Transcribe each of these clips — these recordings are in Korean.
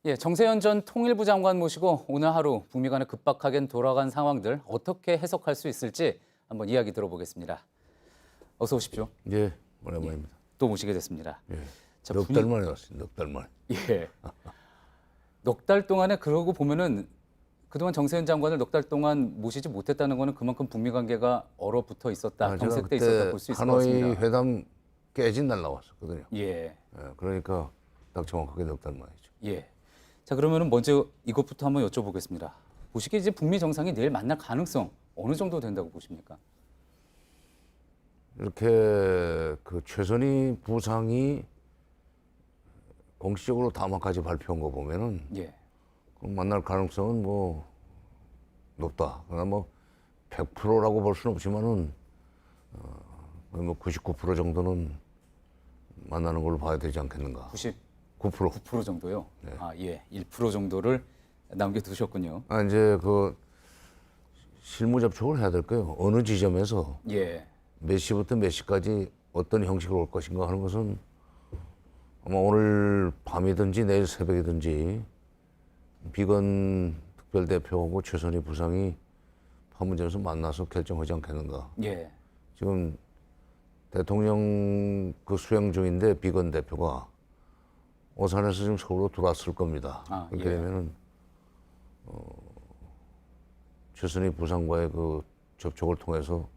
예, 정세현 전 통일부 장관 모시고 오늘 하루 북미 간에 급박하게 돌아간 상황들 어떻게 해석할 수 있을지 한번 이야기 들어보겠습니다. 어서 오십시오. 예, 오랜만입니다. 또 모시게 됐습니다. 예. 자, 넉 달 만에 왔어요. 넉 달 만에. 예. 넉 달 동안에 그러고 보면은 그동안 정세현 장관을 넉 달 동안 모시지 못했다는 거는 그만큼 북미 관계가 얼어붙어 있었다, 제가 경색돼 있었다 볼 수 있을 것 하노이 같습니다. 회담 깨진 날 나왔었거든요. 예, 예, 그러니까 딱 정확하게 넉 달 만이죠. 예. 자, 그러면은 먼저 이것부터 한번 여쭤보겠습니다. 보시기에 이제 북미 정상이 내일 만날 가능성 어느 정도 된다고 보십니까? 이렇게 그 최선희 부상이 공식적으로 담화까지 발표한 거 보면은 예, 그 만날 가능성은 뭐 높다. 그러나 뭐 100%라고 볼 수는 없지만은 뭐 99% 정도는 만나는 걸로 봐야 되지 않겠는가. 99% 9%. 9% 정도요. 아, 예. 1% 정도를 남겨두셨군요. 아, 이제 그 실무 접촉을 해야 될 거예요. 어느 지점에서 예. 몇 시부터 몇 시까지 어떤 형식으로 올 것인가 하는 것은 아마 오늘 밤이든지 내일 새벽이든지 비건 특별대표하고 최선희 부상이 판문점에서 만나서 결정하지 않겠는가. 예. 지금 대통령 그 수행 중인데 비건 대표가 오산에서 지금 서울로 들어왔을 겁니다. 아, 그렇게 예. 되면은 최선희 부상과의 그 접촉을 통해서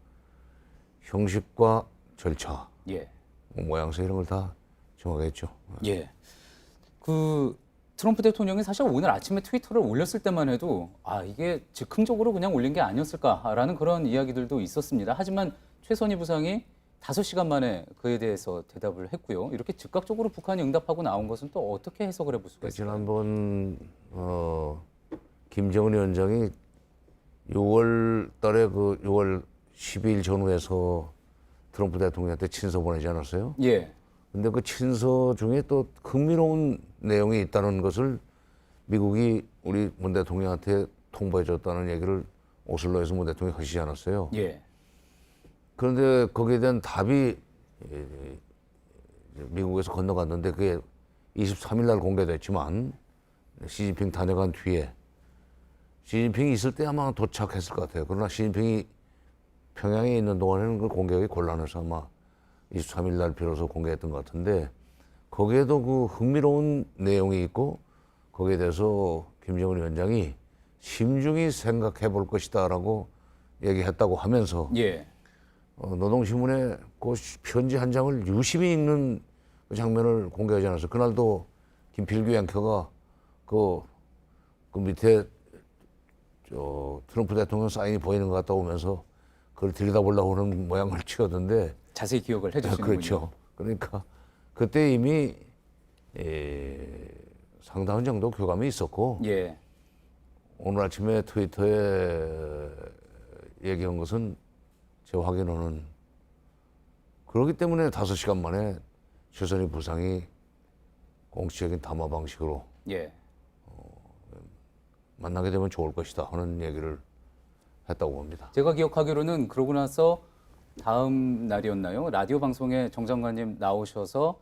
형식과 절차, 예. 뭐 모양새 이런 걸 다 정하겠죠. 예. 그 트럼프 대통령이 사실 오늘 아침에 트위터를 올렸을 때만 해도 아, 이게 즉흥적으로 그냥 올린 게 아니었을까라는 그런 이야기들도 있었습니다. 하지만 최선희 부상이 5시간 만에 그에 대해서 대답을 했고요. 이렇게 즉각적으로 북한이 응답하고 나온 것은 또 어떻게 해석을 해볼 수가 있을까요? 지난번 김정은 위원장이 6월 달에 그 6월 12일 전후에서 트럼프 대통령한테 친서 보내지 않았어요? 예. 근데 그 친서 중에 또 흥미로운 내용이 있다는 것을 미국이 우리 문 대통령한테 통보해 줬다는 얘기를 오슬로에서 문 대통령이 하시지 않았어요? 예. 그런데 거기에 대한 답이 미국에서 건너갔는데 그게 23일 날 공개됐지만 시진핑 다녀간 뒤에 시진핑이 있을 때 아마 도착했을 것 같아요. 그러나 시진핑이 평양에 있는 동안에는 그 공개하기 곤란해서 아마 23일 날 비로소 공개했던 것 같은데 거기에도 그 흥미로운 내용이 있고 거기에 대해서 김정은 위원장이 심중히 생각해 볼 것이다라고 얘기했다고 하면서 예. 노동신문에 그 편지 한 장을 유심히 읽는 그 장면을 공개하지 않았어요. 그날도 김필규 앵커가 그 밑에 트럼프 대통령 사인이 보이는 것 같다 오면서 그걸 들여다보려고 하는 모양을 취하던데 자세히 기억을 해주시는군요. 그렇죠. 그러니까 그때 이미 상당한 정도 교감이 있었고 예. 오늘 오늘 아침에 트위터에 얘기한 것은 제 확인으로는 그렇기 때문에 5시간 만에 최선희 부상이 공식적인 담화 방식으로 예. 만나게 되면 좋을 것이다 하는 얘기를 했다고 봅니다. 제가 기억하기로는 그러고 나서 다음 날이었나요? 라디오 방송에 정 장관님 나오셔서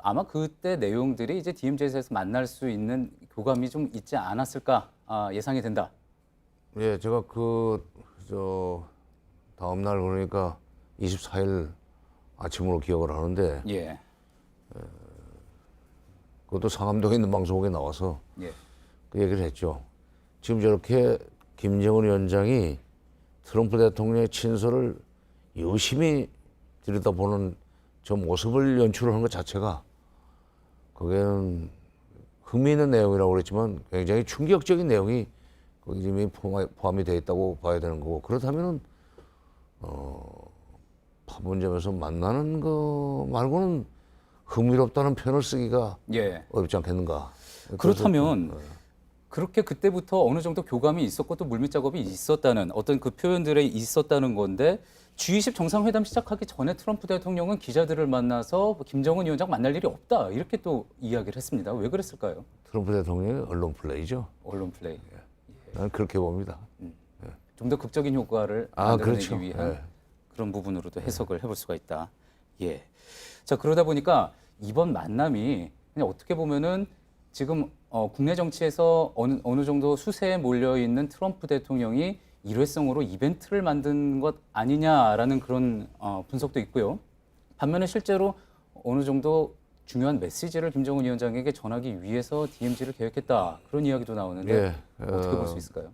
아마 그때 내용들이 이제 DMZ에서 만날 수 있는 교감이 좀 있지 않았을까 예상이 된다. 예, 제가 다음 날 그러니까 24일 아침으로 기억을 하는데 예. 그것도 상암동에 있는 방송국에 나와서 예. 그 얘기를 했죠. 지금 저렇게 김정은 위원장이 트럼프 대통령의 친서를 유심히 들여다보는 저 모습을 연출하는 것 자체가 거기에는 흥미있는 내용이라고 그랬지만 굉장히 충격적인 내용이 거기 이미 포함이 되어 있다고 봐야 되는 거고 그렇다면은 판문점에서 만나는 거 말고는 흥미롭다는 표현을 쓰기가 예. 어렵지 않겠는가. 그렇다면 그렇게 그때부터 어느 정도 교감이 있었고 또 물밑 작업이 있었다는 어떤 그 표현들에 있었다는 건데 G20 정상회담 시작하기 전에 트럼프 대통령은 기자들을 만나서 김정은 위원장 만날 일이 없다 이렇게 또 이야기를 했습니다. 왜 그랬을까요? 트럼프 대통령의 언론 플레이죠. 언론 플레이. 나는 그렇게 봅니다. 좀 더 극적인 효과를 아, 만들어내기 그렇죠. 위한 예. 그런 부분으로도 해석을 해볼 수가 있다. 예. 자, 그러다 보니까 이번 만남이 그냥 어떻게 보면은 지금 국내 정치에서 어느 정도 수세에 몰려 있는 트럼프 대통령이 일회성으로 이벤트를 만든 것 아니냐라는 그런 분석도 있고요. 반면에 실제로 어느 정도 중요한 메시지를 김정은 위원장에게 전하기 위해서 DMZ를 계획했다 그런 이야기도 나오는데 어떻게 볼 수 있을까요?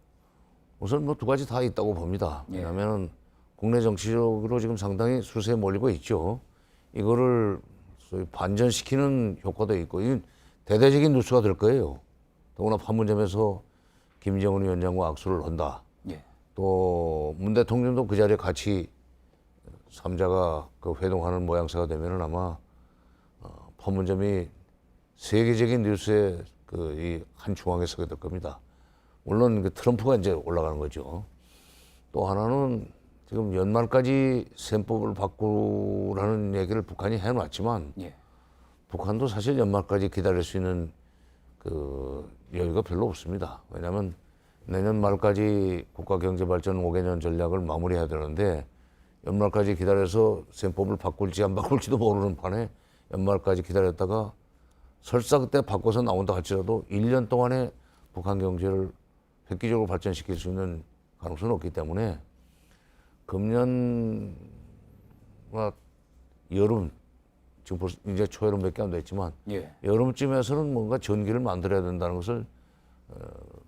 우선 뭐 두 가지 다 있다고 봅니다. 예. 왜냐하면 국내 정치적으로 지금 상당히 수세에 몰리고 있죠. 이거를 소위 반전시키는 효과도 있고, 이 대대적인 뉴스가 될 거예요. 더구나 판문점에서 김정은 위원장과 악수를 한다. 예. 또 문 대통령도 그 자리에 같이 삼자가 그 회동하는 모양새가 되면은 아마 판문점이 세계적인 뉴스의 그 이 한 중앙에 서게 될 겁니다. 물론 그 트럼프가 이제 올라가는 거죠. 또 하나는 지금 연말까지 셈법을 바꾸라는 얘기를 북한이 해놨지만 예. 북한도 사실 연말까지 기다릴 수 있는 그 여유가 별로 없습니다. 왜냐하면 내년 말까지 국가경제발전 5개년 전략을 마무리해야 되는데 연말까지 기다려서 셈법을 바꿀지 안 바꿀지도 모르는 판에 연말까지 기다렸다가 설사 그때 바꿔서 나온다 할지라도 1년 동안에 북한 경제를 획기적으로 발전시킬 수 있는 가능성은 없기 때문에 금년 여름, 지금 벌써 이제 초여름밖에 안 됐지만 예. 여름쯤에서는 뭔가 전기를 만들어야 된다는 것을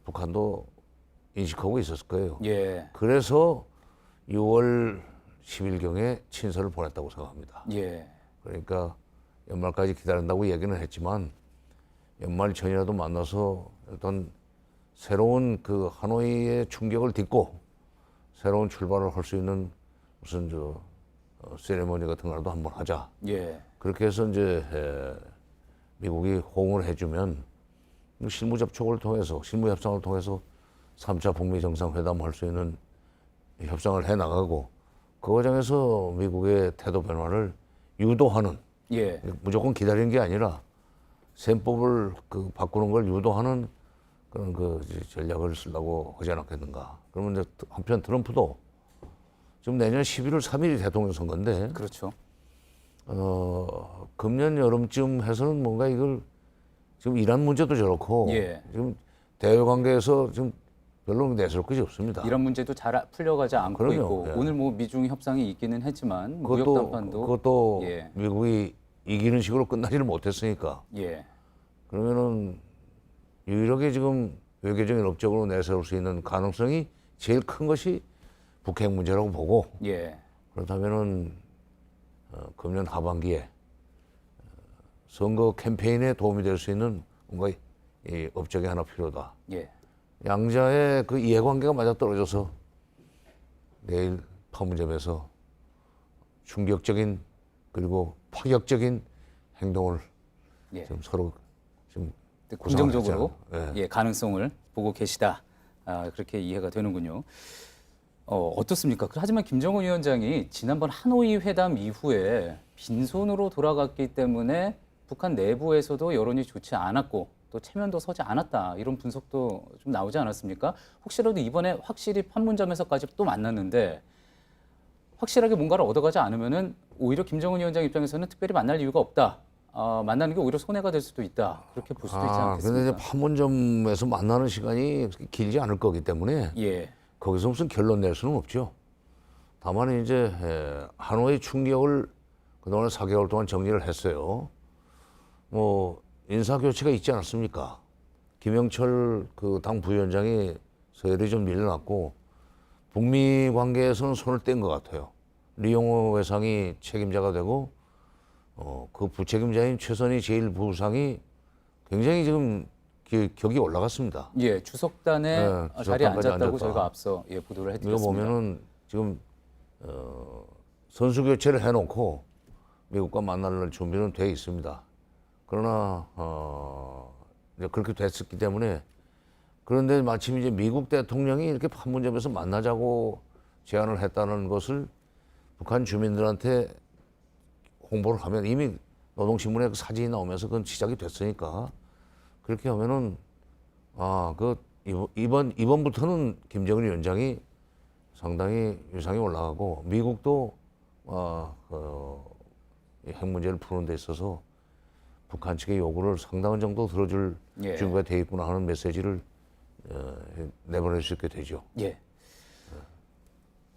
북한도 인식하고 있었을 거예요. 예. 그래서 6월 10일경에 친서를 보냈다고 생각합니다. 예. 그러니까 연말까지 기다린다고 얘기는 했지만 연말 전이라도 만나서 일단 새로운 그 하노이의 충격을 딛고 새로운 출발을 할 수 있는 무슨 세레머니 같은 거라도 한번 하자. 예. 그렇게 해서 이제 미국이 호응을 해주면 실무 접촉을 통해서 실무 협상을 통해서 3차 북미 정상회담 할 수 있는 협상을 해 나가고 그 과정에서 미국의 태도 변화를 유도하는 예. 무조건 기다리는 게 아니라 셈법을 그 바꾸는 걸 유도하는 그런 그 전략을 쓰려고 하지 않았겠는가. 그러면 이제 한편 트럼프도 지금 내년 11월 3일이 대통령 선거인데 그렇죠. 금년 여름쯤 해서는 뭔가 이걸 지금 이란 문제도 저렇고 예. 지금 대외 관계에서 지금 별로 내세울 것이 없습니다. 이런 문제도 잘 풀려가지 않고 그럼요. 있고 예. 오늘 뭐 미중 협상이 있기는 했지만 무역 담판도 그것도 예. 미국이 이기는 식으로 끝나지를 못했으니까 예. 그러면은 유일하게 지금 외교적인 업적으로 내세울 수 있는 가능성이 제일 큰 것이 북핵 문제라고 보고 예. 그렇다면은 금년 하반기에 선거 캠페인에 도움이 될 수 있는 뭔가 이 업적이 하나 필요하다. 예. 양자의 그 이해관계가 맞아떨어져서 내일 판문점에서 충격적인 그리고 파격적인 행동을 예. 지금 서로 지금 긍정적으로 구상을 예, 가능성을 보고 계시다. 그렇게 이해가 되는군요. 어떻습니까? 하지만 김정은 위원장이 지난번 하노이 회담 이후에 빈손으로 돌아갔기 때문에 북한 내부에서도 여론이 좋지 않았고 또 체면도 서지 않았다. 이런 분석도 좀 나오지 않았습니까? 혹시라도 이번에 확실히 판문점에서까지 또 만났는데 확실하게 뭔가를 얻어가지 않으면은 오히려 김정은 위원장 입장에서는 특별히 만날 이유가 없다. 만나는 게 오히려 손해가 될 수도 있다. 그렇게 볼 수도 있지 근데 않겠습니까? 이제 판문점에서 만나는 시간이 길지 않을 거기 때문에 예. 거기서 무슨 결론 낼 수는 없죠. 다만 이제 하노이 충격을 그동안 4개월 동안 정리를 했어요. 뭐 인사 교체가 있지 않았습니까? 김영철 그 당 부위원장이 서열이 좀 밀려났고 북미 관계에서는 손을 뗀 것 같아요. 리용호 외상이 책임자가 되고 그 부책임자인 최선희 제1부상이 굉장히 지금 격이 올라갔습니다. 예, 주석단에 네, 자리에 주석단까지 앉았다고 앉았다. 저희가 앞서 보도를 이거 해드렸습니다. 보면은 지금 선수 교체를 해놓고 미국과 만날 준비는 돼 있습니다. 그러나 이제 그렇게 됐었기 때문에 그런데 마침 이제 미국 대통령이 이렇게 판문점에서 만나자고 제안을 했다는 것을 북한 주민들한테 홍보를 하면 이미 노동신문에 그 사진이 나오면서 그건 시작이 됐으니까 그렇게 하면은 이번부터는 김정은 위원장이 상당히 위상이 올라가고 미국도 이 핵 문제를 푸는 데 있어서 북한 측의 요구를 상당한 정도 들어줄 예. 준비가 돼 있구나 하는 메시지를 내보낼 수 있게 되죠. 예.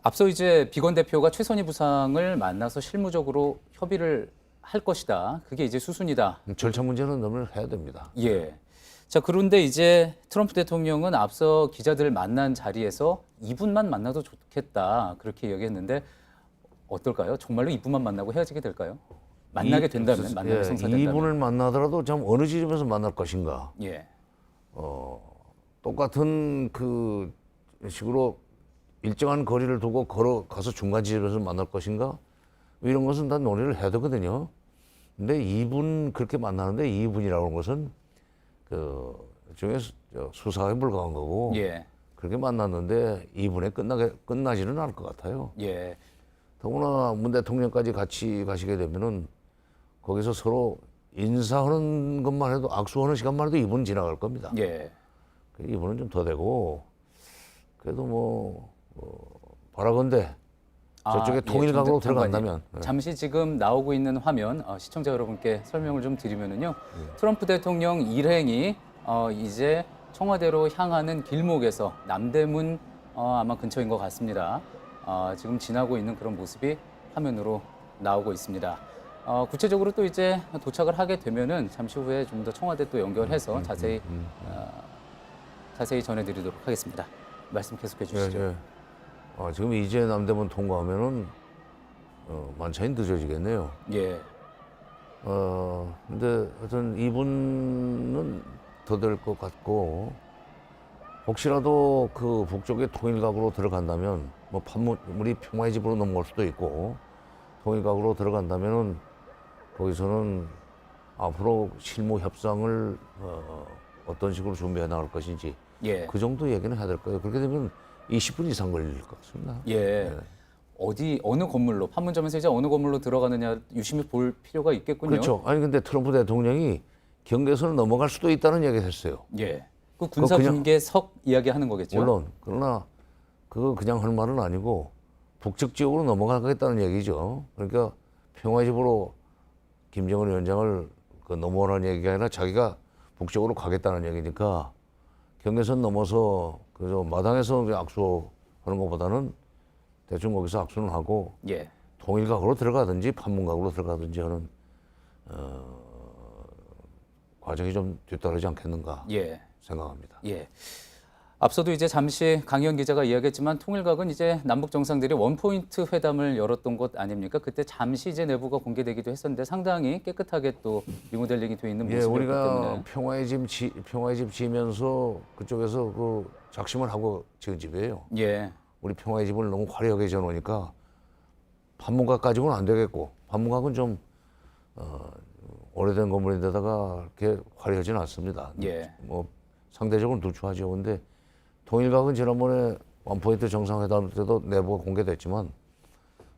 앞서 이제 비건 대표가 최선희 부상을 만나서 실무적으로 협의를 할 것이다. 그게 이제 수순이다. 절차 문제는 너무 해야 됩니다. 예. 자, 그런데 이제 트럼프 대통령은 앞서 기자들 만난 자리에서 이분만 만나도 좋겠다. 그렇게 얘기했는데 어떨까요? 정말로 이분만 만나고 헤어지게 될까요? 만나게 된다면, 만남이 성사된다면. 이분을 만나더라도 참 어느 지점에서 만날 것인가. 예. 똑같은 그 식으로 일정한 거리를 두고 걸어가서 중간 지점에서 만날 것인가? 이런 것은 다 논의를 해야 되거든요. 근데 이분 그렇게 만나는데 이분이라고 하는 것은 그 중에 수사에 불과한 거고 예. 그렇게 만났는데 이분에 끝나지는 않을 것 같아요. 예. 더구나 문 대통령까지 같이 가시게 되면은 거기서 서로 인사하는 것만 해도 악수하는 시간만 해도 이분은 지나갈 겁니다. 예. 이분은 좀 더 되고 그래도 바라건대 저쪽에 통일각으로 들어간다면 잠시 지금 나오고 있는 화면 시청자 여러분께 설명을 좀 드리면은요. 트럼프 대통령 일행이 이제 청와대로 향하는 길목에서 남대문 아마 근처인 것 같습니다. 지금 지나고 있는 그런 모습이 화면으로 나오고 있습니다. 구체적으로 또 이제 도착을 하게 되면은 잠시 후에 좀 더 청와대 또 연결해서 자세히 전해드리도록 하겠습니다. 말씀 계속해 주시죠. 예. 지금 이제 남대문 통과하면은 만찬이 늦어지겠네요. 예. 근데 하여튼 이분은 더 될 것 같고 혹시라도 그 북쪽의 통일각으로 들어간다면 판문이 평화의 집으로 넘어올 수도 있고 통일각으로 들어간다면은 거기서는 앞으로 실무 협상을 어떤 식으로 준비해 나갈 것인지 예. 그 정도 얘기는 해야 될 거예요. 그렇게 되면 20분 이상 걸릴 것 같습니다. 예. 어느 건물로 판문점에서 이제 어느 건물로 들어가느냐 유심히 볼 필요가 있겠군요. 그렇죠. 아니 근데 트럼프 대통령이 경계선을 넘어갈 수도 있다는 얘기를 했어요. 예. 그 군사 분계석 이야기하는 거겠죠. 물론 그러나 그거 그냥 할 말은 아니고 북측 지역으로 넘어가겠다는 얘기죠. 그러니까 평화의 집으로 김정은 위원장을 넘어오라는 얘기가 아니라 자기가 북쪽으로 가겠다는 얘기니까 경계선 넘어서 그저 마당에서 악수하는 것보다는 대충 거기서 악수는 하고 예. 통일각으로 들어가든지 판문각으로 들어가든지 하는 과정이 좀 뒤따르지 않겠는가 예. 생각합니다. 예. 앞서도 이제 잠시 강희연 기자가 이야기했지만 통일각은 이제 남북 정상들이 원포인트 회담을 열었던 곳 아닙니까? 그때 잠시 이제 내부가 공개되기도 했었는데 상당히 깨끗하게 또 리모델링이 돼 있는 모습이었기 우리가 때문에. 평화의 집 지으면서 그쪽에서 그 작심을 하고 지은 집이에요. 예. 우리 평화의 집을 너무 화려하게 지어놓으니까 판문각 가지고는 안 되겠고 판문각은 좀 오래된 건물인데다가 그렇게 화려하지는 않습니다. 예. 상대적으로 누추하죠. 근데 통일각은 지난번에 원포인트 정상회담 때도 내부가 공개됐지만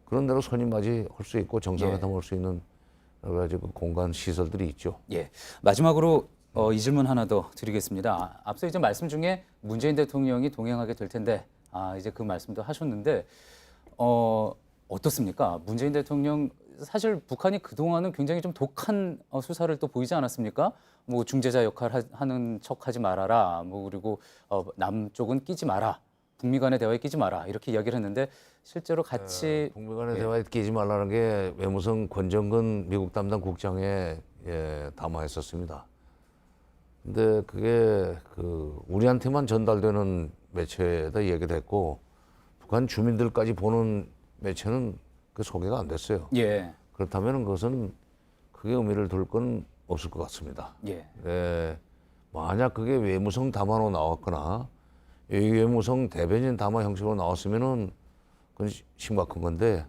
그런 대로 손님 맞이 할 수 있고 정상회담 할 수 있는 여러 가지 그 공간 시설들이 있죠. 예. 마지막으로 이 질문 하나 더 드리겠습니다. 앞서 이제 말씀 중에 문재인 대통령이 동행하게 될 텐데 이제 그 말씀도 하셨는데 어떻습니까? 문재인 대통령 사실 북한이 그동안은 굉장히 좀 독한 수사를 또 보이지 않았습니까? 뭐 중재자 역할 하는 척하지 말아라. 그리고 남쪽은 끼지 마라. 북미 간의 대화에 끼지 마라. 이렇게 이야기를 했는데 실제로 같이 북미 간의 대화에 끼지 말라는 게 외무성 권정근 미국 담당 국장에 담화했었습니다. 근데 그게 우리한테만 전달되는 매체에다 얘기를 했고 북한 주민들까지 보는 매체는 그 소개가 안 됐어요. 예. 그렇다면 그것은 크게 의미를 둘 건 없을 것 같습니다. 예. 만약 그게 외무성 담화로 나왔거나 외무성 대변인 담화 형식으로 나왔으면은 그건 심각한 건데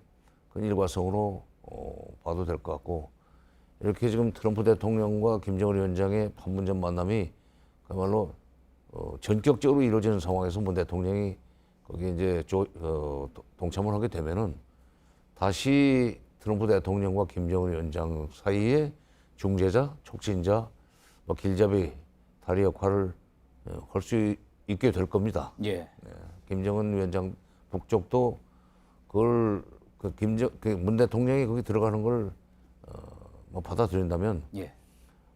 그건 일과성으로 봐도 될 것 같고 이렇게 지금 트럼프 대통령과 김정은 위원장의 판문점 만남이 그야말로 전격적으로 이루어지는 상황에서 문 대통령이 거기에 이제 동참을 하게 되면은 다시 트럼프 대통령과 김정은 위원장 사이에 중재자, 촉진자, 길잡이, 다리 역할을 할 수 있게 될 겁니다. 예. 김정은 위원장 북쪽도 그걸 문 대통령이 거기 들어가는 걸 받아들인다면 예.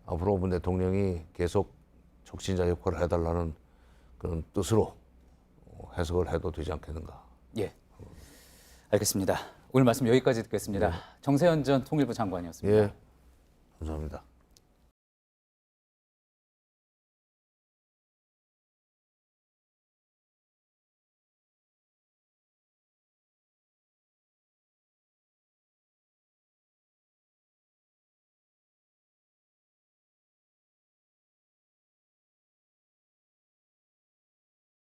앞으로 문 대통령이 계속 촉진자 역할을 해달라는 그런 뜻으로 해석을 해도 되지 않겠는가. 예, 알겠습니다. 오늘 말씀 여기까지 듣겠습니다. 정세현 전 통일부 장관이었습니다. 예, 감사합니다.